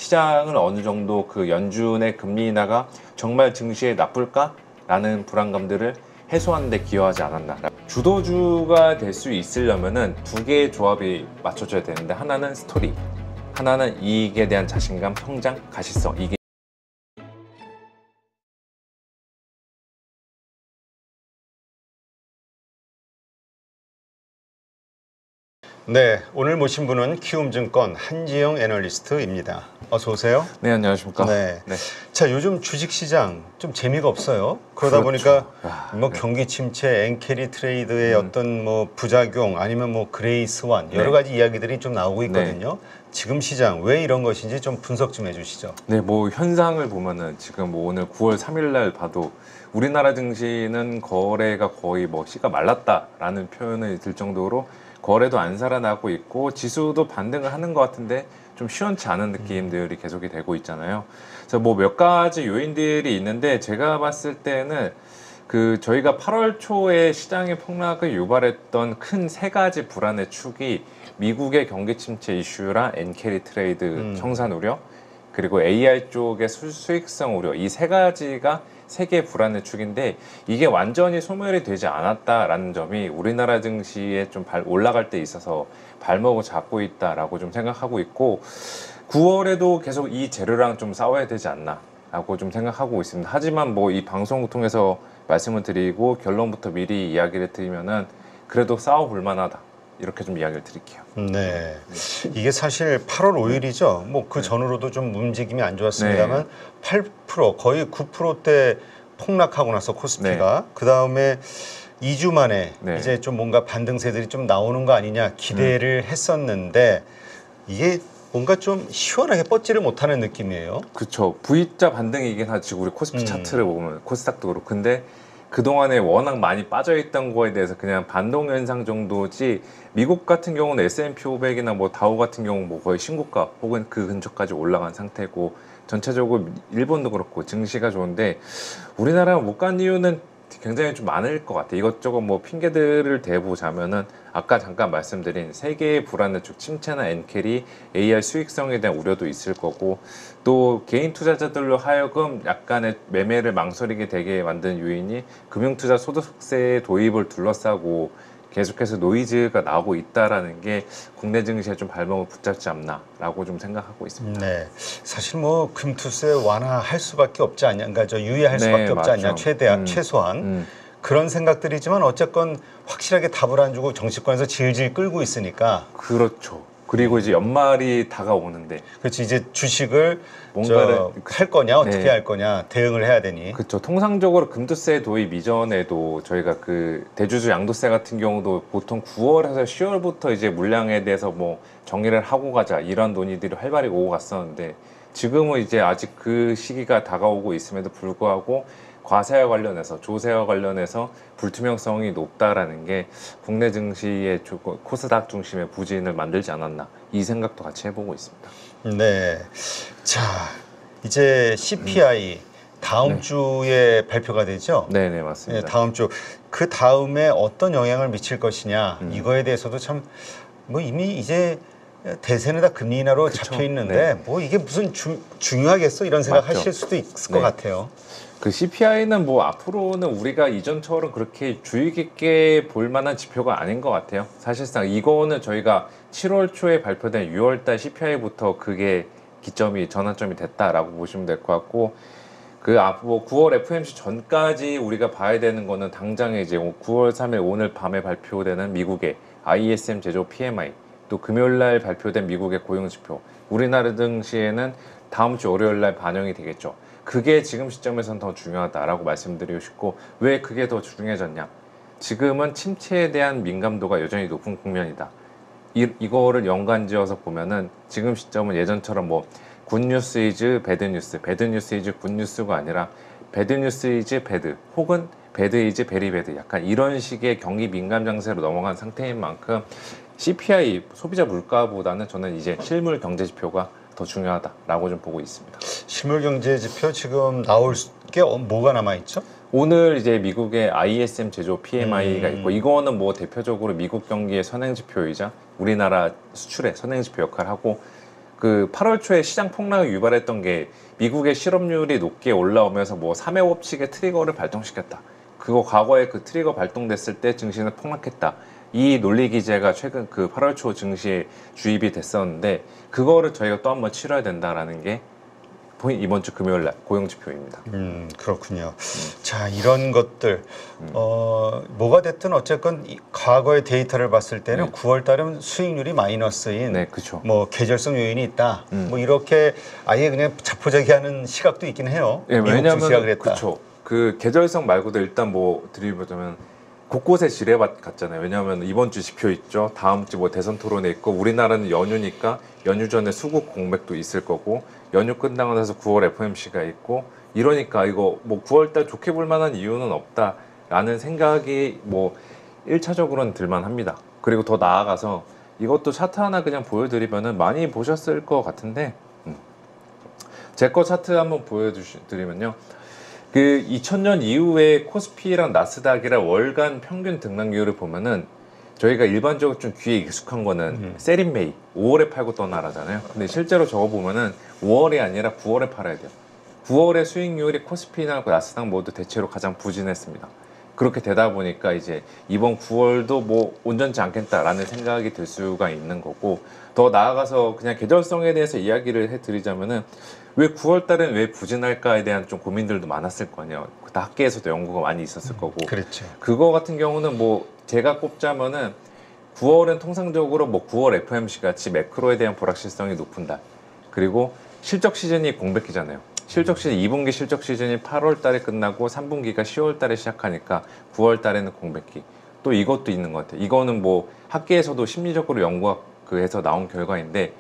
시장을 어느 정도 그 연준의 금리 인하가 정말 증시에 나쁠까라는 불안감들을 해소하는 데 기여하지 않았나. 주도주가 될 수 있으려면은 두 개의 조합이 맞춰져야 되는데, 하나는 스토리, 하나는 이익에 대한 자신감, 성장, 가시성. 이게 네, 오늘 모신 분은 키움증권 한지영 애널리스트입니다. 어서 오세요. 네, 안녕하십니까. 네. 네. 자, 요즘 주식시장 좀 재미가 없어요. 그러다 그렇죠. 보니까 뭐 네. 경기 침체, 엔캐리 트레이드의 어떤 뭐 부작용 아니면 뭐 그레이 스완 여러 가지 이야기들이 좀 나오고 있거든요. 지금 시장 왜 이런 것인지 좀 분석 좀 해주시죠. 네, 뭐 현상을 보면은 지금 뭐 오늘 9월 3일 날 봐도 우리나라 증시는 거래가 거의 뭐 씨가 말랐다라는 표현이 들 정도로 거래도 안 살아나고 있고 지수도 반등을 하는 것 같은데 좀 시원치 않은 느낌들이 계속이 되고 있잖아요. 그래서 뭐 몇 가지 요인들이 있는데, 제가 봤을 때는 그 저희가 8월 초에 시장의 폭락을 유발했던 큰 세 가지 불안의 축이 미국의 경기 침체 이슈랑 엔캐리 트레이드 청산 우려, 그리고 AI 쪽의 수익성 우려, 이 세 가지가 세계 불안의 축인데, 이게 완전히 소멸이 되지 않았다라는 점이 우리나라 증시에 좀 올라갈 때 있어서 발목을 잡고 있다라고 좀 생각하고 있고, 9월에도 계속 이 재료랑 좀 싸워야 되지 않나 라고 좀 생각하고 있습니다. 하지만 뭐 이 방송을 통해서 말씀을 드리고 결론부터 미리 이야기를 드리면은 그래도 싸워볼 만하다, 이렇게 좀 이야기를 드릴게요. 네. 이게 사실 8월 5일이죠. 뭐 그 전으로도 좀 움직임이 안 좋았습니다만 8% 거의 9%대 폭락하고 나서 코스피가 그 다음에 2주 만에 이제 좀 뭔가 반등세들이 좀 나오는 거 아니냐 기대를 했었는데 이게 뭔가 좀 시원하게 뻗지를 못하는 느낌이에요. 그렇죠. V자 반등이긴 하지, 우리 코스피 차트를 보면 코스닥도 그렇고. 근데 그동안에 워낙 많이 빠져있던 거에 대해서 그냥 반동 현상 정도지, 미국 같은 경우는 S&P 500이나 뭐 다우 같은 경우 뭐 거의 신고가 혹은 그 근처까지 올라간 상태고, 전체적으로 일본도 그렇고 증시가 좋은데 우리나라가 못 간 이유는 굉장히 좀 많을 것 같아요. 이것저것 뭐 핑계들을 대보자면은 아까 잠깐 말씀드린 세계의 불안의 축, 침체나 엔캐리, AR 수익성에 대한 우려도 있을 거고, 또 개인 투자자들로 하여금 약간의 매매를 망설이게 되게 만든 요인이 금융투자 소득세 도입을 둘러싸고 계속해서 노이즈가 나오고 있다라는 게 국내 증시에 좀 발목을 붙잡지 않나라고 좀 생각하고 있습니다. 네, 사실 뭐 금투세 완화할 수밖에 없지 않냐, 그러니까 저 유예할 수밖에 없지 않냐, 최소한 그런 생각들이지만 어쨌건 확실하게 답을 안 주고 정치권에서 질질 끌고 있으니까. 그렇죠. 그리고 이제 연말이 다가오는데, 그렇지, 이제 주식을 뭔가를 할 거냐, 어떻게 할 거냐, 대응을 해야 되니. 그렇죠. 통상적으로 금투세 도입 이전에도 저희가 그 대주주 양도세 같은 경우도 보통 9월에서 10월부터 이제 물량에 대해서 뭐 정리를 하고 가자, 이런 논의들이 활발히 오고 갔었는데, 지금은 이제 아직 그 시기가 다가오고 있음에도 불구하고 과세와 관련해서, 조세와 관련해서 불투명성이 높다라는 게 국내 증시의 코스닥 중심의 부진을 만들지 않았나, 이 생각도 같이 해보고 있습니다. 네, 자 이제 CPI 다음 주에 발표가 되죠? 네네, 맞습니다. 네, 다음 주. 그 다음에 어떤 영향을 미칠 것이냐, 이거에 대해서도 참 뭐 이미 이제 대세는 다 금리 인하로 잡혀 있는데 뭐 이게 무슨 중요하겠어, 이런 생각 하실 수도 있을 것 같아요. 그 CPI는 뭐 앞으로는 우리가 이전처럼 그렇게 주의 깊게 볼 만한 지표가 아닌 것 같아요. 사실상 이거는 저희가 7월 초에 발표된 6월 달 CPI부터 그게 기점이 전환점이 됐다라고 보시면 될 것 같고, 뭐 9월 FOMC 전까지 우리가 봐야 되는 거는 당장에 이제 9월 3일 오늘 밤에 발표되는 미국의 ISM 제조 PMI, 또 금요일 날 발표된 미국의 고용지표, 우리나라 증시에는 다음 주 월요일 날 반영이 되겠죠. 그게 지금 시점에서는 더 중요하다라고 말씀드리고 싶고, 왜 그게 더 중요해졌냐? 지금은 침체에 대한 민감도가 여전히 높은 국면이다. 이거를 연관지어서 보면은 지금 시점은 예전처럼 뭐 굿뉴스 이즈 배드뉴스, 배드뉴스 이즈 굿뉴스가 아니라 배드뉴스 이즈 배드, 혹은 배드 이즈 베리 배드, 약간 이런 식의 경기 민감 장세로 넘어간 상태인 만큼 CPI, 소비자 물가보다는 저는 이제 실물 경제 지표가 더 중요하다라고 좀 보고 있습니다. 실물 경제 지표 지금 나올 게 뭐가 남아 있죠? 오늘 이제 미국의 ISM 제조 PMI가 있고, 이거는 뭐 대표적으로 미국 경기의 선행 지표이자 우리나라 수출의 선행 지표 역할을 하고, 그 8월 초에 시장 폭락을 유발했던 게 미국의 실업률이 높게 올라오면서 뭐 3회 법칙의 트리거를 발동시켰다. 그거 과거에 그 트리거 발동됐을 때 증시는 폭락했다. 이 논리 기제가 최근 그 8월 초 증시에 주입이 됐었는데 그거를 저희가 또 한번 치러야 된다라는 게 이번 주 금요일 날 고용 지표입니다. 그렇군요. 자, 이런 것들 뭐가 됐든 어쨌건 과거의 데이터를 봤을 때는 네. 9월 달은 수익률이 마이너스인 네, 그렇죠. 뭐 계절성 요인이 있다. 뭐 이렇게 아예 그냥 자포자기하는 시각도 있긴 해요. 예, 미국 왜냐하면 증시가 그랬다. 그렇죠. 그 계절성 말고도 일단 뭐 드리자면 곳곳에 지뢰밭 같잖아요. 왜냐하면 이번 주 지표 있죠. 다음 주 뭐 대선 토론회 있고 우리나라는 연휴니까 연휴 전에 수국 공백도 있을 거고 연휴 끝나고 나서 9월 FOMC가 있고 이러니까 이거 뭐 9월 달 좋게 볼 만한 이유는 없다라는 생각이 뭐 1차적으로는 들만 합니다. 그리고 더 나아가서 이것도 차트 하나 그냥 보여드리면은 많이 보셨을 것 같은데 제 거 차트 한번 보여드리면요. 그 2000년 이후에 코스피랑 나스닥이랑 월간 평균 등락률을 보면은 저희가 일반적으로 좀 귀에 익숙한 거는 세린메이 5월에 팔고 떠나라잖아요. 근데 실제로 저거 보면은 5월이 아니라 9월에 팔아야 돼요. 9월의 수익률이 코스피나 나스닥 모두 대체로 가장 부진했습니다. 그렇게 되다 보니까 이제 이번 9월도 뭐 온전치 않겠다라는 생각이 들 수가 있는 거고 더 나아가서 그냥 계절성에 대해서 이야기를 해드리자면은 왜 9월 달은 왜 부진할까에 대한 좀 고민들도 많았을 거 아니에요. 다 학계에서도 연구가 많이 있었을 거고. 그렇죠. 그거 같은 경우는 뭐 제가 꼽자면은 9월은 통상적으로 뭐 9월 FOMC 같이 매크로에 대한 불확실성이 높은 달. 그리고 실적 시즌이 공백기잖아요. 실적 시즌 2분기 실적 시즌이 8월 달에 끝나고 3분기가 10월 달에 시작하니까 9월 달에는 공백기. 또 이것도 있는 것 같아요. 이거는 뭐 학계에서도 심리적으로 연구가 해서 나온 결과인데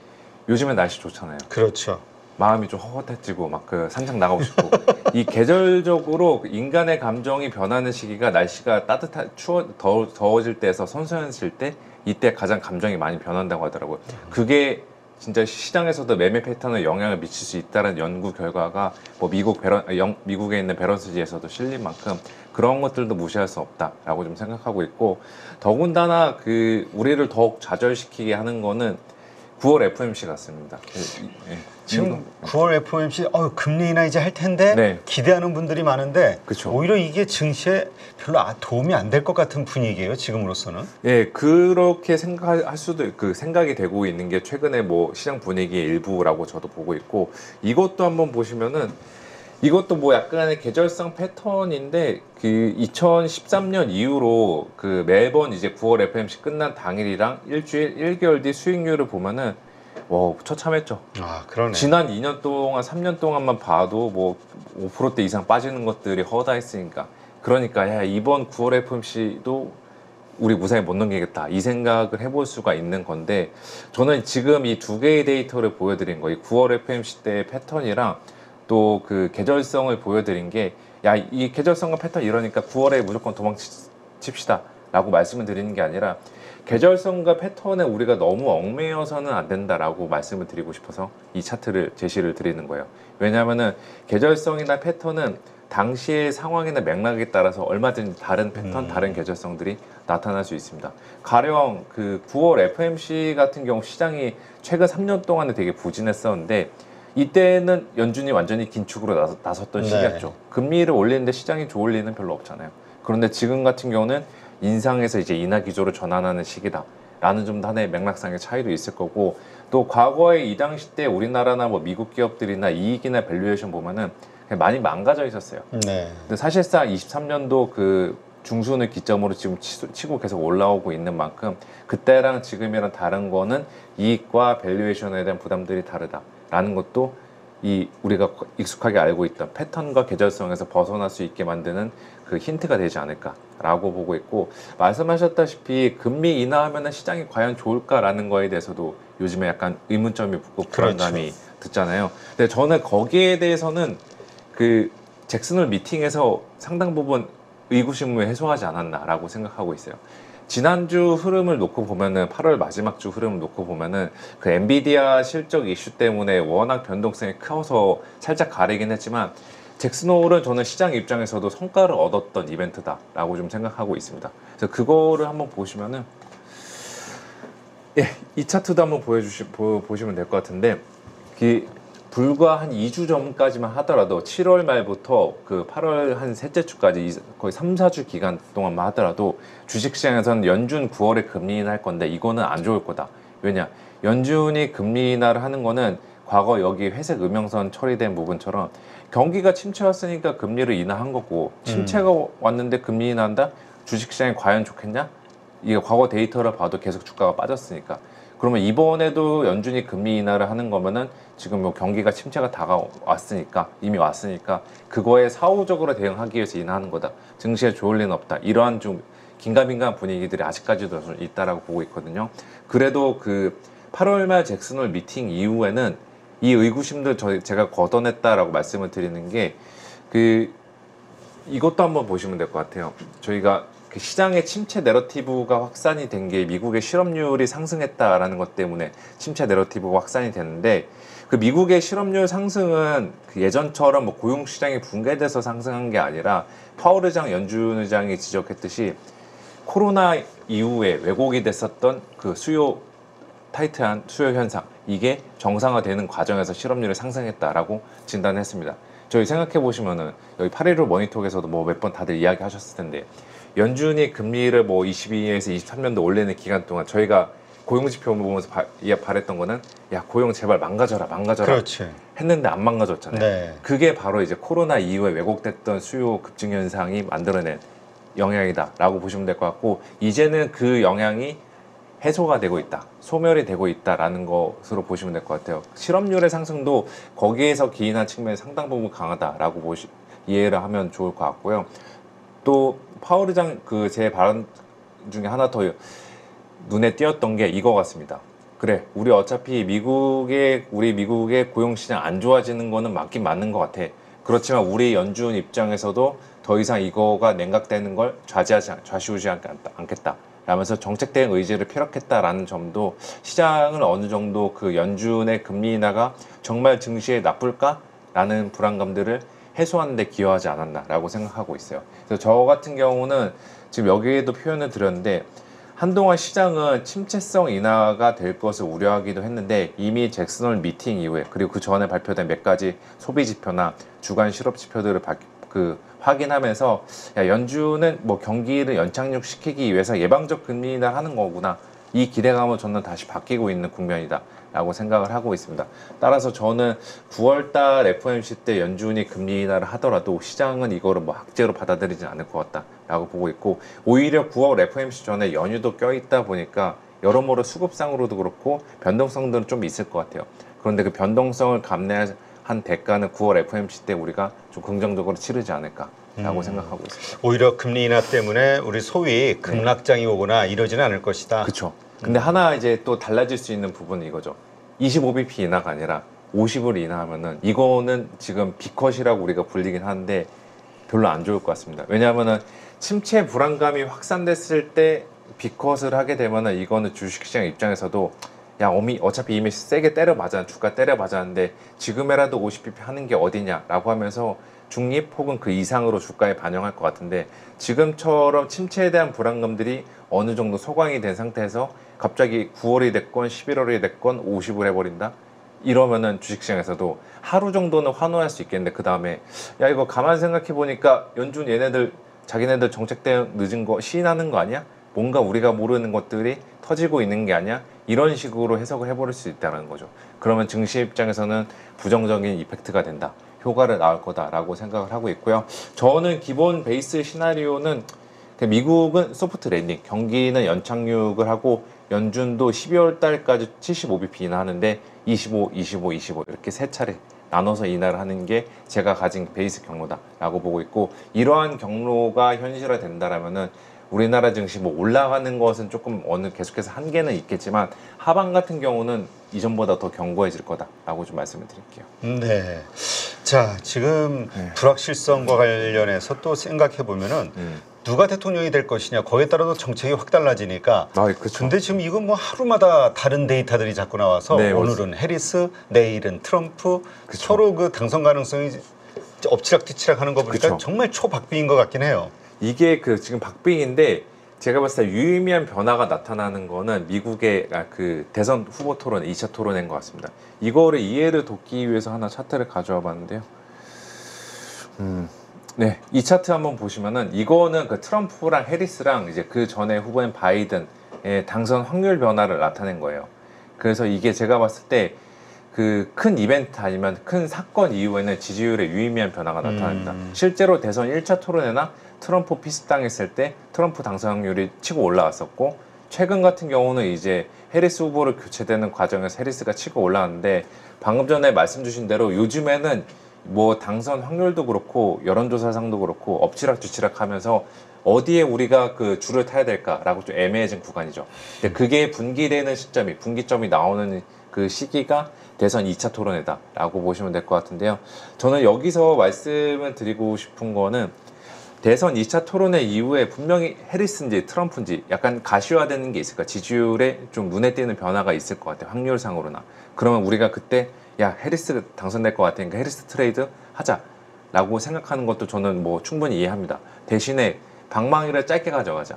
요즘에 날씨 좋잖아요. 그렇죠. 마음이 좀 헛헛해지고 막 그 산책 나가고 싶고 이 계절적으로 인간의 감정이 변하는 시기가 날씨가 더워질 때에서 선선해질 때 이때 가장 감정이 많이 변한다고 하더라고요. 그게 진짜 시장에서도 매매 패턴에 영향을 미칠 수 있다는 연구 결과가 뭐 미국에 있는 베런스지에서도 실린 만큼 그런 것들도 무시할 수 없다라고 좀 생각하고 있고 더군다나 그 우리를 더욱 좌절시키게 하는 거는 9월 FOMC 같습니다. 지금 9월 FOMC 금리 인하 이제 할 텐데 네. 기대하는 분들이 많은데 그쵸. 오히려 이게 증시에 별로 도움이 안 될 것 같은 분위기예요. 지금으로서는. 예, 그렇게 생각할 수도 그 생각이 되고 있는 게 최근에 뭐 시장 분위기의 일부라고 저도 보고 있고 이것도 한번 보시면은 이것도 뭐 약간의 계절성 패턴인데 그 2013년 이후로 그 매번 이제 9월 FOMC 끝난 당일이랑 일주일 1개월 뒤 수익률을 보면은 와 처참했죠. 아, 그러네. 지난 2년 동안 3년 동안만 봐도 뭐 5%대 이상 빠지는 것들이 허다했으니까 그러니까 야 이번 9월 FOMC도 우리 무사히 못 넘기겠다 이 생각을 해볼 수가 있는 건데 저는 지금 이 두 개의 데이터를 보여드린 거 이 9월 FOMC 때 패턴이랑 또 그 계절성을 보여드린 게 야 이 계절성과 패턴 이러니까 9월에 무조건 도망칩시다 라고 말씀을 드리는 게 아니라 계절성과 패턴에 우리가 너무 얽매여서는 안 된다라고 말씀을 드리고 싶어서 이 차트를 제시를 드리는 거예요. 왜냐하면은 계절성이나 패턴은 당시의 상황이나 맥락에 따라서 얼마든지 다른 패턴, 다른 계절성들이 나타날 수 있습니다. 가령 그 9월 FOMC 같은 경우 시장이 최근 3년 동안에 되게 부진했었는데 이때는 연준이 완전히 긴축으로 나섰던 네. 시기였죠. 금리를 올리는데 시장이 좋을 리는 별로 없잖아요. 그런데 지금 같은 경우는 인상에서 이제 인하 기조로 전환하는 시기다. 라는 좀 하나의 맥락상의 차이도 있을 거고 또 과거에 이 당시 때 우리나라나 뭐 미국 기업들이나 이익이나 밸류에이션 보면은 많이 망가져 있었어요. 네. 근데 사실상 23년도 그 중순을 기점으로 지금 치고 계속 올라오고 있는 만큼 그때랑 지금이랑 다른 거는 이익과 밸류에이션에 대한 부담들이 다르다라는 것도 이 우리가 익숙하게 알고 있던 패턴과 계절성에서 벗어날 수 있게 만드는 그 힌트가 되지 않을까라고 보고 있고 말씀하셨다시피 금리 인하하면 시장이 과연 좋을까라는 거에 대해서도 요즘에 약간 의문점이 붙고 불안감이 듣잖아요. 근데 저는 거기에 대해서는 그 잭슨홀 미팅에서 상당 부분 의구심을 해소하지 않았나라고 생각하고 있어요. 지난주 흐름을 놓고 보면은 8월 마지막 주 흐름을 놓고 보면은 그 엔비디아 실적 이슈 때문에 워낙 변동성이 커서 살짝 가리긴 했지만 잭슨홀은 저는 시장 입장에서도 성과를 얻었던 이벤트다라고 좀 생각하고 있습니다. 그래서 그거를 한번 보시면은 예, 이 차트도 한번 보시면 될 것 같은데 불과 한 2주 전까지만 하더라도 7월 말부터 그 8월 한 셋째 주까지 거의 3, 4주 기간 동안만 하더라도 주식시장에서는 연준 9월에 금리 인하할 건데 이거는 안 좋을 거다. 왜냐? 연준이 금리 인하를 하는 거는 과거 여기 회색 음영선 처리된 부분처럼 경기가 침체 왔으니까 금리를 인하한 거고 침체가 왔는데 금리 인하한다? 주식시장이 과연 좋겠냐? 이게 과거 데이터를 봐도 계속 주가가 빠졌으니까. 그러면 이번에도 연준이 금리 인하를 하는 거면은 지금 뭐 경기가 침체가 다가왔으니까 이미 왔으니까 그거에 사후적으로 대응하기 위해서 인하하는 거다. 증시에 좋을 리는 없다. 이러한 좀 긴가민가한 분위기들이 아직까지도 있다라고 보고 있거든요. 그래도 그 8월 말 잭슨홀 미팅 이후에는 이 의구심들 제가 걷어냈다라고 말씀을 드리는 게 이것도 한번 보시면 될 것 같아요. 저희가 그 시장의 침체 내러티브가 확산이 된 게 미국의 실업률이 상승했다라는 것 때문에 침체 내러티브가 확산이 됐는데 그 미국의 실업률 상승은 그 예전처럼 뭐 고용 시장이 붕괴돼서 상승한 게 아니라 파월 의장, 연준 의장이 지적했듯이 코로나 이후에 왜곡이 됐었던 그 타이트한 수요 현상, 이게 정상화되는 과정에서 실업률이 상승했다라고 진단했습니다. 저희 생각해 보시면은 여기 8.15 머니톡에서도 뭐 몇 번 다들 이야기 하셨을 텐데 연준이 금리를 뭐 22에서 23년도 올리는 기간 동안 저희가 고용지표 보면서 바랬던 거는 야 고용 제발 망가져라 그렇지. 했는데 안 망가졌잖아요. 네. 그게 바로 이제 코로나 이후에 왜곡됐던 수요 급증 현상이 만들어낸 영향이다라고 보시면 될 것 같고 이제는 그 영향이 해소가 되고 있다, 소멸이 되고 있다라는 것으로 보시면 될 것 같아요. 실업률의 상승도 거기에서 기인한 측면이 상당 부분 강하다라고 이해를 하면 좋을 것 같고요. 또 파월 의장 그 제 발언 중에 하나 더 눈에 띄었던 게 이거 같습니다. 그래, 우리 어차피 우리 미국의 고용시장 안 좋아지는 거는 맞긴 맞는 것 같아. 그렇지만 우리 연준 입장에서도 더 이상 이거가 냉각되는 걸 좌시우지하지 않겠다. 라면서 정책 대응 의지를 피력했다라는 점도 시장을 어느 정도 그 연준의 금리 인하가 정말 증시에 나쁠까라는 불안감들을 해소하는 데 기여하지 않았나라고 생각하고 있어요. 그래서 저 같은 경우는 지금 여기에도 표현을 드렸는데 한동안 시장은 침체성 인하가 될 것을 우려하기도 했는데 이미 잭슨홀 미팅 이후에 그리고 그 전에 발표된 몇 가지 소비 지표나 주간 실업 지표들을 확인하면서 야, 연준은 뭐 경기를 연착륙시키기 위해서 예방적 금리 인하를 하는 거구나. 이 기대감은 저는 다시 바뀌고 있는 국면이다 라고 생각을 하고 있습니다. 따라서 저는 9월달 FOMC 때 연준이 금리 인하를 하더라도 시장은 이거를 뭐 학제로 받아들이지 않을 것 같다 라고 보고 있고 오히려 9월 FOMC 전에 연휴도 껴있다 보니까 여러모로 수급상으로도 그렇고 변동성들은 좀 있을 것 같아요. 그런데 그 변동성을 감내한 대가는 9월 FOMC 때 우리가 좀 긍정적으로 치르지 않을까라고 생각하고 있습니다. 오히려 금리 인하 때문에 우리 소위 급락장이 오거나 이러지는 않을 것이다. 그렇죠. 근데 하나 이제 또 달라질 수 있는 부분은 이거죠. 25bp 인하가 아니라 50을 인하하면은 이거는 지금 비컷이라고 우리가 불리긴 하는데 별로 안 좋을 것 같습니다. 왜냐하면은 침체 불안감이 확산됐을 때 비컷을 하게 되면은 이거는 주식시장 입장에서도 야 어차피 이미 세게 주가 때려 맞았는데 지금이라도 50bp 하는 게 어디냐라고 하면서 중립 혹은 그 이상으로 주가에 반영할 것 같은데 지금처럼 침체에 대한 불안감들이 어느 정도 소강이 된 상태에서 갑자기 9월이 됐건 11월이 됐건 50을 해버린다? 이러면은 주식시장에서도 하루 정도는 환호할 수 있겠는데 그 다음에 야 이거 가만 생각해 보니까 연준 자기네들 정책 대응 늦은 거 시인하는 거 아니야? 뭔가 우리가 모르는 것들이 터지고 있는 게 아니야? 이런 식으로 해석을 해버릴 수 있다는 거죠. 그러면 증시 입장에서는 부정적인 이펙트가 된다. 효과를 낳을 거다라고 생각을 하고 있고요. 저는 기본 베이스 시나리오는 미국은 소프트 랜딩, 경기는 연착륙을 하고 연준도 12월 달까지 75bp 인하하는데 25 이렇게 세 차례 나눠서 인하를 하는 게 제가 가진 베이스 경로다라고 보고 있고 이러한 경로가 현실화된다라면은 우리나라 증시 뭐 올라가는 것은 조금 계속해서 한계는 있겠지만 하방 같은 경우는 이전보다 더 견고해질 거다라고 좀 말씀을 드릴게요. 네. 자, 지금 불확실성과 관련해서 또 생각해 보면은 누가 대통령이 될 것이냐 거기에 따라서 정책이 확 달라지니까. 그렇죠. 근데 지금 이건 뭐 하루마다 다른 데이터들이 자꾸 나와서 오늘은 해리스, 내일은 트럼프 그쵸. 서로 그 당선 가능성이 엎치락뒤치락 하는 거 보니까 그쵸. 정말 초박빙인 것 같긴 해요. 이게 지금 박빙인데 제가 봤을 때 유의미한 변화가 나타나는 거는 미국의 그 대선 후보 토론, 2차 토론인 것 같습니다. 이거를 이해를 돕기 위해서 하나 차트를 가져와 봤는데요. 네, 이 차트 한번 보시면은 이거는 그 트럼프랑 해리스랑 이제 그 전에 후보인 바이든의 당선 확률 변화를 나타낸 거예요. 그래서 이게 제가 봤을 때 그 큰 이벤트 아니면 큰 사건 이후에는 지지율에 유의미한 변화가 나타납니다. 실제로 대선 1차 토론회나 트럼프 피습당했을 때 트럼프 당선 확률이 치고 올라왔었고, 최근 같은 경우는 이제 해리스 후보를 교체되는 과정에서 해리스가 치고 올라왔는데, 방금 전에 말씀 주신 대로 요즘에는 뭐 당선 확률도 그렇고 여론조사상도 그렇고 엎치락뒤치락 하면서 어디에 우리가 그 줄을 타야 될까라고 좀 애매해진 구간이죠. 근데 그게 분기되는 시점이, 분기점이 나오는 그 시기가 대선 2차 토론회다라고 보시면 될 것 같은데요. 저는 여기서 말씀을 드리고 싶은 거는 대선 2차 토론회 이후에 분명히 해리스인지 트럼프인지 약간 가시화되는 게 있을까, 지지율에 좀 눈에 띄는 변화가 있을 것 같아요. 확률상으로나. 그러면 우리가 그때 야, 해리스 당선될 것 같으니까 해리스 트레이드 하자라고 생각하는 것도 저는 뭐 충분히 이해합니다. 대신에 방망이를 짧게 가져가자.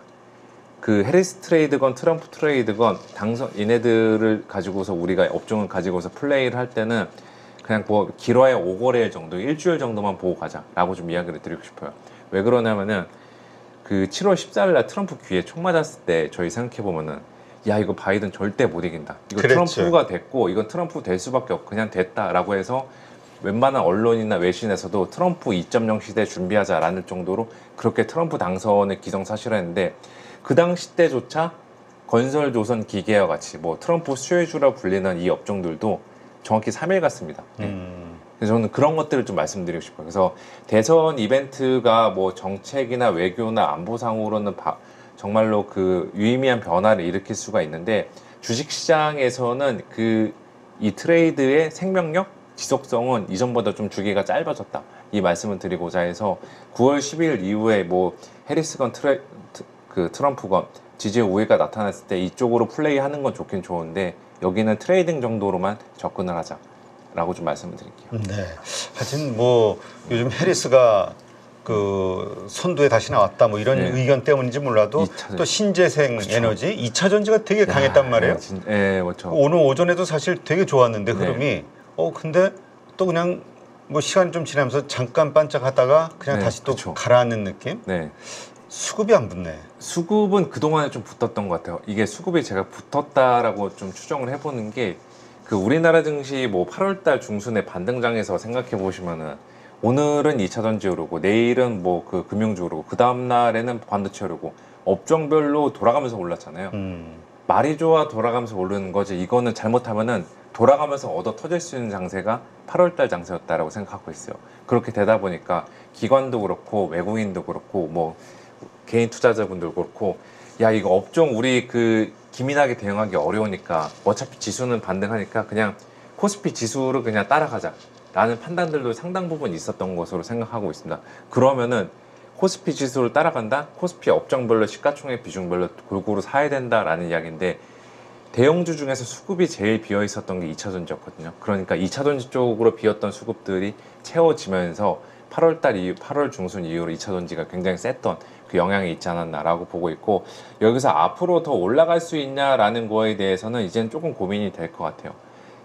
그 해리스 트레이드건 트럼프 트레이드건 당선 얘네들을 가지고서 우리가 업종을 가지고서 플레이를 할 때는 그냥 뭐 길어야 5거래일 정도, 일주일 정도만 보고 가자라고 좀 이야기를 드리고 싶어요. 왜 그러냐면은 그 7월 14일 날 트럼프 귀에 총 맞았을 때 저희 생각해 보면은 야, 이거 바이든 절대 못 이긴다. 이거 그랬죠. 트럼프가 됐고 이건 트럼프 될 수밖에 없고 그냥 됐다라고 해서 웬만한 언론이나 외신에서도 트럼프 2.0 시대 준비하자라는 정도로 그렇게 트럼프 당선을 기정사실화했는데, 그 당시 때조차 건설조선 기계와 같이 뭐 트럼프 수혜주라 불리는 이 업종들도 정확히 3일 갔습니다. 그래서 저는 그런 것들을 좀 말씀드리고 싶어요. 그래서 대선 이벤트가 뭐 정책이나 외교나 안보상으로는 정말로 그 유의미한 변화를 일으킬 수가 있는데, 주식시장에서는 이 트레이드의 생명력, 지속성은 이전보다 좀 주기가 짧아졌다. 이 말씀을 드리고자 해서 9월 10일 이후에 뭐 해리스건 트럼프건 지지율 우위가 나타났을 때 이쪽으로 플레이하는 건 좋긴 좋은데, 여기는 트레이딩 정도로만 접근을 하자라고 좀 말씀을 드릴게요. 네. 하여튼 뭐 요즘 해리스가 그 선두에 다시 나왔다 뭐 이런 네. 의견 때문인지 몰라도 2차 또 신재생 그쵸. 에너지 2차 전지가 되게 강했단 말이에요. 네, 그렇죠. 오늘 오전에도 사실 되게 좋았는데 네. 흐름이 근데 또 그냥 뭐 시간이 좀 지나면서 잠깐 반짝하다가 그냥 네, 다시 또 그쵸. 가라앉는 느낌? 네. 수급이 안 붙네. 수급은 그동안에 좀 붙었던 것 같아요. 이게 수급이 제가 붙었다라고 좀 추정을 해보는 게, 그 우리나라 증시 뭐 8월달 중순에 반등장에서 생각해 보시면은 오늘은 2차 전지 오르고 내일은 뭐 그 금융주 오르고 그 다음날에는 반도체 오르고 업종별로 돌아가면서 올랐잖아요. 말이 좋아 돌아가면서 오르는 거지, 이거는 잘못하면은 돌아가면서 얻어 터질 수 있는 장세가 8월달 장세였다라고 생각하고 있어요. 그렇게 되다 보니까 기관도 그렇고 외국인도 그렇고 뭐 개인 투자자분들 그렇고, 야, 이거 업종 우리 그 기민하게 대응하기 어려우니까 어차피 지수는 반등하니까 그냥 코스피 지수를 그냥 따라가자 라는 판단들도 상당 부분 있었던 것으로 생각하고 있습니다. 그러면은 코스피 지수를 따라간다? 코스피 업종별로 시가총액 비중별로 골고루 사야 된다라는 이야기인데, 대형주 중에서 수급이 제일 비어 있었던 게 2차 전지였거든요. 그러니까 2차 전지 쪽으로 비었던 수급들이 채워지면서 8월 중순 이후로 2차 전지가 굉장히 셌던 그 영향이 있지 않았나라고 보고 있고, 여기서 앞으로 더 올라갈 수 있냐라는 거에 대해서는 이제는 조금 고민이 될 것 같아요.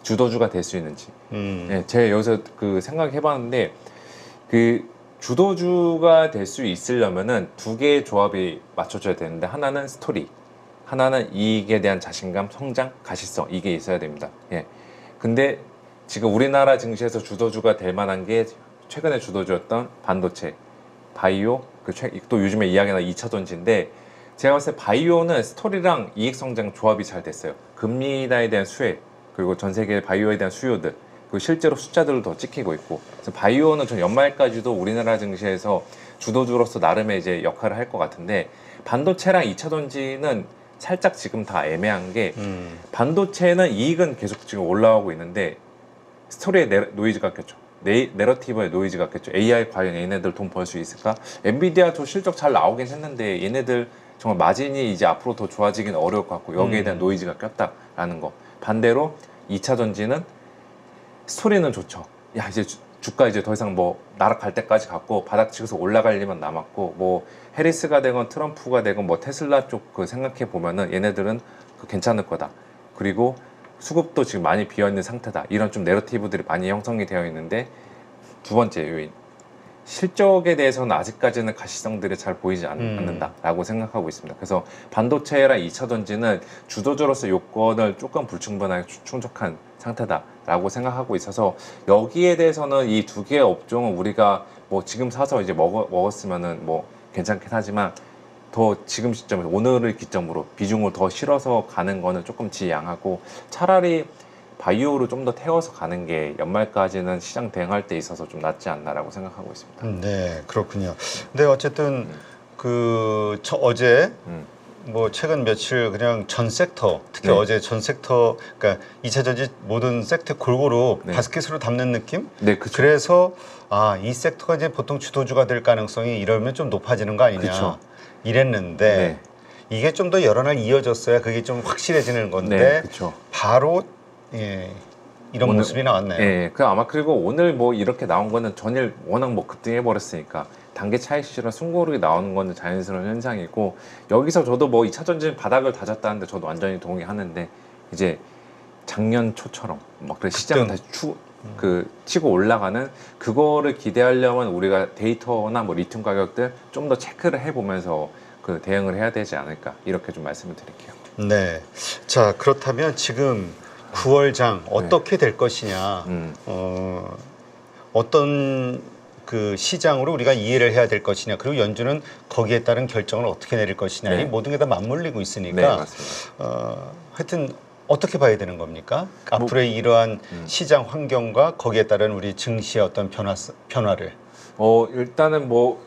주도주가 될 수 있는지. 네, 제가 여기서 그 생각해봤는데, 그 주도주가 될 수 있으려면은 두 개의 조합이 맞춰져야 되는데, 하나는 스토리, 하나는 이익에 대한 자신감, 성장, 가시성, 이게 있어야 됩니다. 예. 근데 지금 우리나라 증시에서 주도주가 될 만한 게 최근에 주도주였던 반도체, 바이오, 또 요즘에 이야기나 2차 전지인데, 제가 봤을 때 바이오는 스토리랑 이익 성장 조합이 잘 됐어요. 금리 인하에 대한 수혜, 그리고 전 세계 바이오에 대한 수요들, 그리고 실제로 숫자들을 더 찍히고 있고, 그래서 바이오는 전 연말까지도 우리나라 증시에서 주도주로서 나름의 이제 역할을 할 것 같은데, 반도체랑 2차 전지는 살짝 지금 다 애매한 게, 반도체는 이익은 계속 지금 올라오고 있는데 스토리에 노이즈가 꼈죠. 내러티브에 노이즈가 꼈죠. AI 과연 얘네들 돈 벌 수 있을까? 엔비디아도 실적 잘 나오긴 했는데 얘네들 정말 마진이 이제 앞으로 더 좋아지긴 어려울 것 같고, 여기에 대한 노이즈가 꼈다라는 거. 반대로 2차 전지는 스토리는 좋죠. 야 이제 주가 이제 더 이상 뭐 나락갈 때까지 갔고 바닥 치고서 올라갈 일만 남았고 뭐 해리스가 되건 트럼프가 되건 뭐 테슬라 쪽 그 생각해 보면은 얘네들은 그 괜찮을 거다. 그리고 수급도 지금 많이 비어 있는 상태다. 이런 좀 내러티브들이 많이 형성이 되어 있는데 두 번째 요인 실적에 대해서는 아직까지는 가시성들이 잘 보이지 않는다라고 생각하고 있습니다. 그래서 반도체랑 2차 전지는 주도주로서 요건을 조금 불충분하게 충족한 상태다라고 생각하고 있어서 여기에 대해서는 이 두 개의 업종은 우리가 뭐 지금 사서 이제 먹었으면은 뭐 괜찮긴 하지만 더 지금 시점에 오늘을 기점으로 비중을 더 실어서 가는 거는 조금 지양하고 차라리 바이오로 좀 더 태워서 가는 게 연말까지는 시장 대응할 때 있어서 좀 낫지 않나라고 생각하고 있습니다. 네, 그렇군요. 근데 어쨌든 어제 뭐 최근 며칠 그냥 전 섹터 특히 네. 어제 전 섹터 그러니까 2차 전지 모든 섹터 골고루 네. 바스켓으로 담는 느낌? 네, 그렇죠. 그래서 이 섹터가 이제 보통 주도주가 될 가능성이 이러면 좀 높아지는 거 아니냐 그쵸. 이랬는데 네. 이게 좀 더 여러 날 이어졌어야 그게 좀 확실해지는 건데 네, 그렇죠. 바로 이런 오늘, 모습이 나왔네요. 예, 그 아마 그리고 오늘 뭐 이렇게 나온 거는 전일 워낙 뭐 급등해 버렸으니까 단기 차익 실현 순고르기 나오는 거는 자연스러운 현상이고 여기서 저도 뭐 2차 전지 바닥을 다졌다는데 저도 완전히 동의하는데 이제 작년 초처럼 막 그래 시장 다시 치고 올라가는 그거를 기대하려면 우리가 데이터나 뭐 리튬 가격들 좀 더 체크를 해보면서 그 대응을 해야 되지 않을까 이렇게 좀 말씀을 드릴게요. 네. 자, 그렇다면 지금 9월장 어떻게 될 것이냐, 어떤 그 시장으로 우리가 이해를 해야 될 것이냐, 그리고 연준은 거기에 따른 결정을 어떻게 내릴 것이냐, 네. 이 모든 게 다 맞물리고 네, 있으니까, 맞습니다. 하여튼 어떻게 봐야 되는 겁니까? 앞으로의 이러한 시장 환경과 거기에 따른 우리 증시의 어떤 변화를. 일단은 뭐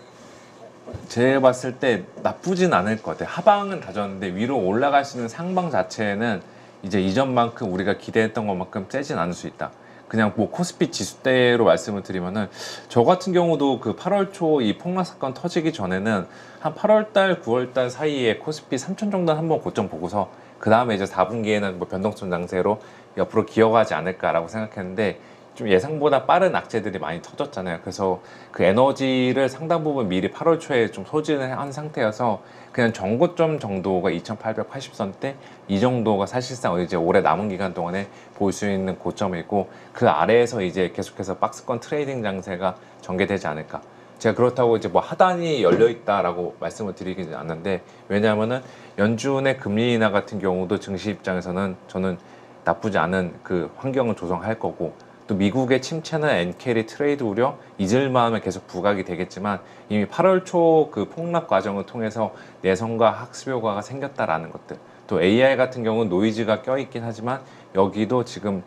제가 봤을 때 나쁘진 않을 것 같아요. 하방은 다졌는데 위로 올라갈 수 있는 상방 자체는 이제 이전만큼 우리가 기대했던 것만큼 세진 않을 수 있다. 그냥 뭐 코스피 지수대로 말씀을 드리면은 저 같은 경우도 그 8월 초 이 폭락 사건 터지기 전에는 한 8월 달, 9월 달 사이에 코스피 3천 정도 한번 고점 보고서 그 다음에 이제 4분기에는 뭐 변동성 장세로 옆으로 기어가지 않을까라고 생각했는데 좀 예상보다 빠른 악재들이 많이 터졌잖아요. 그래서 그 에너지를 상당 부분 미리 8월 초에 좀 소진을 한 상태여서 그냥 전고점 정도가 2,880선대 이 정도가 사실상 이제 올해 남은 기간 동안에 볼 수 있는 고점이고 그 아래에서 이제 계속해서 박스권 트레이딩 장세가 전개되지 않을까. 제가 그렇다고 이제 뭐 하단이 열려 있다라고 말씀을 드리기는 않는데 왜냐하면은 연준의 금리 인하 같은 경우도 증시 입장에서는 저는 나쁘지 않은 그 환경을 조성할 거고 또 미국의 침체나 엔캐리 트레이드 우려 잊을만하면 계속 부각이 되겠지만 이미 8월 초 그 폭락 과정을 통해서 내성과 학습 효과가 생겼다라는 것들 또 AI 같은 경우는 노이즈가 껴있긴 하지만 여기도 지금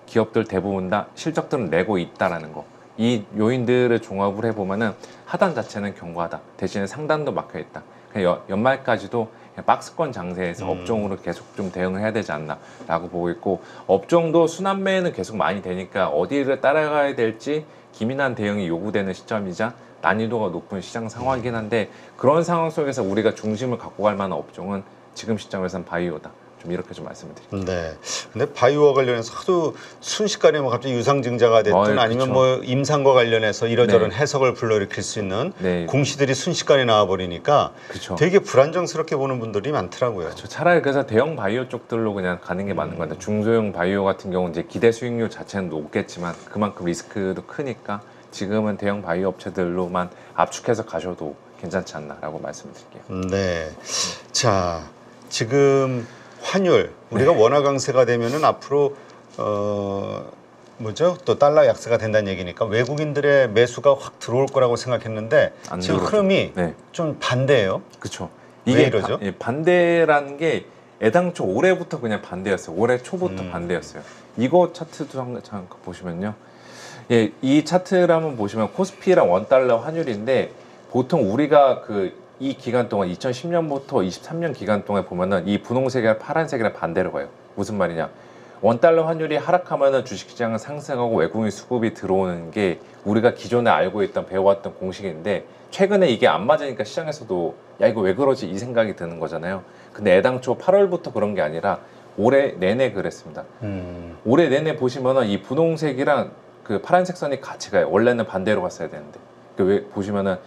기업들 대부분 다 실적들은 내고 있다라는 거 이 요인들을 종합을 해보면은 하단 자체는 견고하다 대신에 상단도 막혀있다 그냥 연말까지도 박스권 장세에서 업종으로 계속 좀 대응을 해야 되지 않나라고 보고 있고 업종도 순환매는 계속 많이 되니까 어디를 따라가야 될지 기민한 대응이 요구되는 시점이자 난이도가 높은 시장 상황이긴 한데 그런 상황 속에서 우리가 중심을 갖고 갈 만한 업종은 지금 시점에서는 바이오다. 좀 이렇게 좀 말씀을 드릴게요. 네. 근데 바이오와 관련해서 하도 순식간에 뭐 갑자기 유상증자가 됐든 아니면 그쵸. 뭐 임상과 관련해서 이러저런 네. 해석을 불러일으킬 수 있는 네. 공시들이 순식간에 나와버리니까 그쵸. 되게 불안정스럽게 보는 분들이 많더라고요. 저 차라리 그래서 대형 바이오 쪽들로 그냥 가는 게 맞는 것 같아요. 중소형 바이오 같은 경우는 이제 기대 수익률 자체는 높겠지만 그만큼 리스크도 크니까 지금은 대형 바이오 업체들로만 압축해서 가셔도 괜찮지 않나라고 말씀드릴게요. 네. 자, 지금 환율 우리가 원화 강세가 되면은 앞으로 뭐죠? 또 달러 약세가 된다는 얘기니까 외국인들의 매수가 확 들어올 거라고 생각했는데 안 지금 들어오죠. 흐름이 네. 좀 반대예요. 그렇죠. 왜 이러죠? 반대라는 게 애당초 올해부터 그냥 반대였어요. 올해 초부터 반대였어요. 이거 차트도 잠깐 보시면요. 예, 이 차트를 한번 보시면 코스피랑 원달러 환율인데 보통 우리가 이 기간 동안 2010년부터 23년 기간 동안 보면은 이 분홍색이랑 파란색이랑 반대로 가요. 무슨 말이냐? 원달러 환율이 하락하면은 주식시장은 상승하고 외국인 수급이 들어오는 게 우리가 기존에 알고 있던 배워왔던 공식인데 최근에 이게 안 맞으니까 시장에서도 야 이거 왜 그러지 이 생각이 드는 거잖아요. 근데 애당초 8월부터 그런 게 아니라 올해 내내 그랬습니다. 올해 내내 보시면은 이 분홍색이랑 그 파란색 선이 같이 가요. 원래는 반대로 갔어야 되는데. 그 왜 보시면은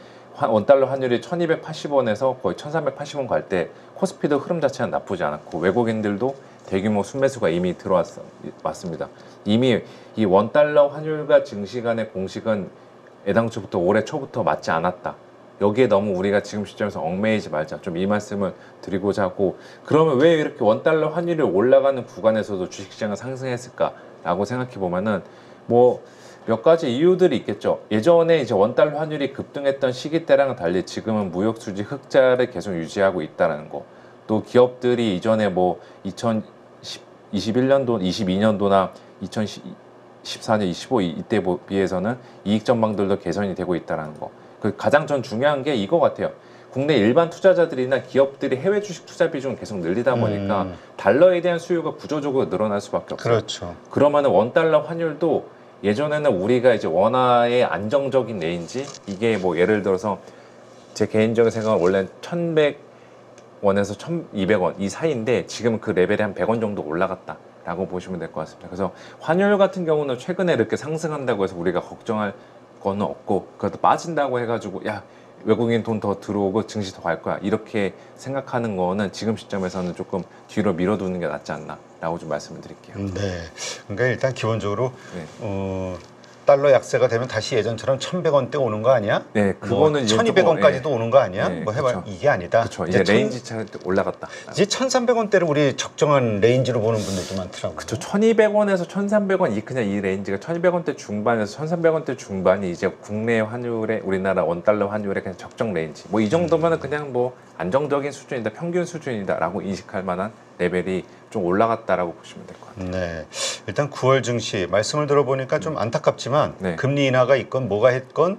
원달러 환율이 1280원에서 거의 1380원 갈 때 코스피도 흐름 자체는 나쁘지 않았고 외국인들도 대규모 순매수가 이미 들어왔습니다. 이미 이 원달러 환율과 증시 간의 공식은 애당초부터 올해 초부터 맞지 않았다. 여기에 너무 우리가 지금 시점에서 얽매이지 말자. 좀 이 말씀을 드리고자 하고, 그러면 왜 이렇게 원달러 환율이 올라가는 구간에서도 주식시장은 상승했을까라고 생각해 보면은 뭐 몇 가지 이유들이 있겠죠. 예전에 이제 원달러 환율이 급등했던 시기 때랑은 달리 지금은 무역 수지 흑자를 계속 유지하고 있다라는 거. 또 기업들이 이전에 뭐 2021년도, 22년도나 2014년, 25 이때 비해서는 이익 전망들도 개선이 되고 있다는 거. 그 가장 전 중요한 게 이거 같아요. 국내 일반 투자자들이나 기업들이 해외 주식 투자 비중을 계속 늘리다 보니까 달러에 대한 수요가 구조적으로 늘어날 수밖에 없어요. 그렇죠. 그러면은 원달러 환율도 예전에는 우리가 이제 원화의 안정적인 레인지, 이게 뭐 예를 들어서 제 개인적인 생각은 원래는 1100원에서 1200원 이 사이인데 지금 그 레벨이 한 100원 정도 올라갔다라고 보시면 될 것 같습니다. 그래서 환율 같은 경우는 최근에 이렇게 상승한다고 해서 우리가 걱정할 거는 없고, 그래도 빠진다고 해가지고 야 외국인 돈 더 들어오고 증시 더 갈 거야 이렇게 생각하는 거는 지금 시점에서는 조금 뒤로 밀어두는 게 낫지 않나라고 좀 말씀을 드릴게요. 네. 그러니까 일단 기본적으로 네. 달러 약세가 되면 다시 예전처럼 1,100원대 오는 거 아니야? 네, 그거는 이제 1,200원까지도 조금, 오는 거 아니야? 네, 뭐 해봐. 그쵸. 이게 아니다. 그렇죠. 이제 레인지 차가 올라갔다. 이제 1,300원대를 우리 적정한 레인지로 보는 분들도 많더라고요. 그렇죠. 1,200원에서 1,300원 그냥 이 레인지가 1,200원대 중반에서 1,300원대 중반이 이제 국내 환율의 우리나라 원달러 환율의 그냥 적정 레인지. 뭐 이 정도면은 그냥 뭐 안정적인 수준이다, 평균 수준이다라고 인식할 만한 레벨이 좀 올라갔다라고 보시면 될 것 같아요. 네, 일단 9월 증시 말씀을 들어보니까 좀 안타깝지만 네. 금리 인하가 있건 뭐가 했건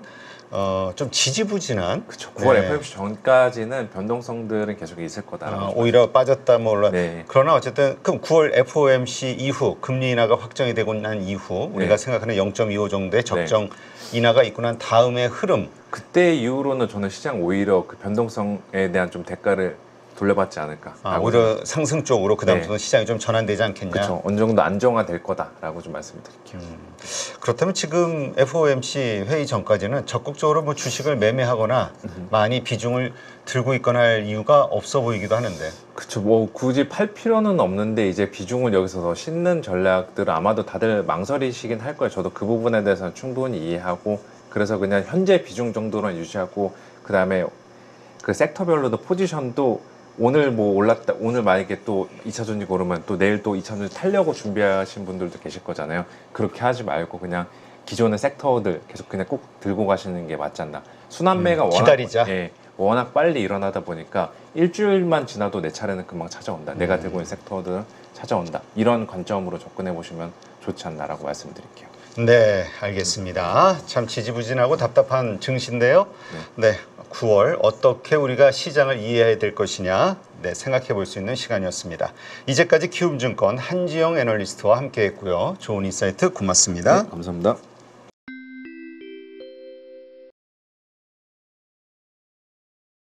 좀 지지부진한. 그렇죠. 9월 네. FOMC 전까지는 변동성들은 계속 있을 거다라고. 오히려 빠졌다 뭐 올라. 네. 그러나 어쨌든 그럼 9월 FOMC 이후 금리 인하가 확정이 되고 난 이후 우리가 네. 생각하는 0.25 정도의 적정 인하가 있고 난 다음의 흐름. 그때 이후로는 저는 시장 오히려 그 변동성에 대한 좀 대가를 돌려받지 않을까. 오히려 상승 쪽으로 그다음부터 네. 시장이 좀 전환되지 않겠냐. 그렇죠. 어느 정도 안정화될 거다라고 좀 말씀드릴게요. 그렇다면 지금 FOMC 회의 전까지는 적극적으로 뭐 주식을 매매하거나 많이 비중을 들고 있거나 할 이유가 없어 보이기도 하는데. 그렇죠. 뭐 굳이 팔 필요는 없는데 이제 비중을 여기서 더 싣는 전략들을 아마도 다들 망설이시긴 할 거예요. 저도 그 부분에 대해서는 충분히 이해하고, 그래서 그냥 현재 비중 정도는 유지하고, 그 다음에 그 섹터별로도 포지션도 오늘 뭐 올랐다, 오늘 만약에 또 2차 전지 오르면 또 내일 또 2차 전지 타려고 준비하신 분들도 계실 거잖아요. 그렇게 하지 말고 그냥 기존의 섹터들 계속 그냥 꼭 들고 가시는 게 맞지 않나. 순환매가 기다리자. 워낙 빨리 일어나다 보니까 일주일만 지나도 내 차례는 금방 찾아온다. 내가 들고 있는 섹터들은 찾아온다. 이런 관점으로 접근해 보시면 좋지 않나라고 말씀드릴게요. 네, 알겠습니다. 참 지지부진하고 답답한 증시인데요. 네, 9월 어떻게 우리가 시장을 이해해야 될 것이냐, 네, 생각해 볼 수 있는 시간이었습니다. 이제까지 키움증권 한지영 애널리스트와 함께했고요. 좋은 인사이트 고맙습니다. 네, 감사합니다.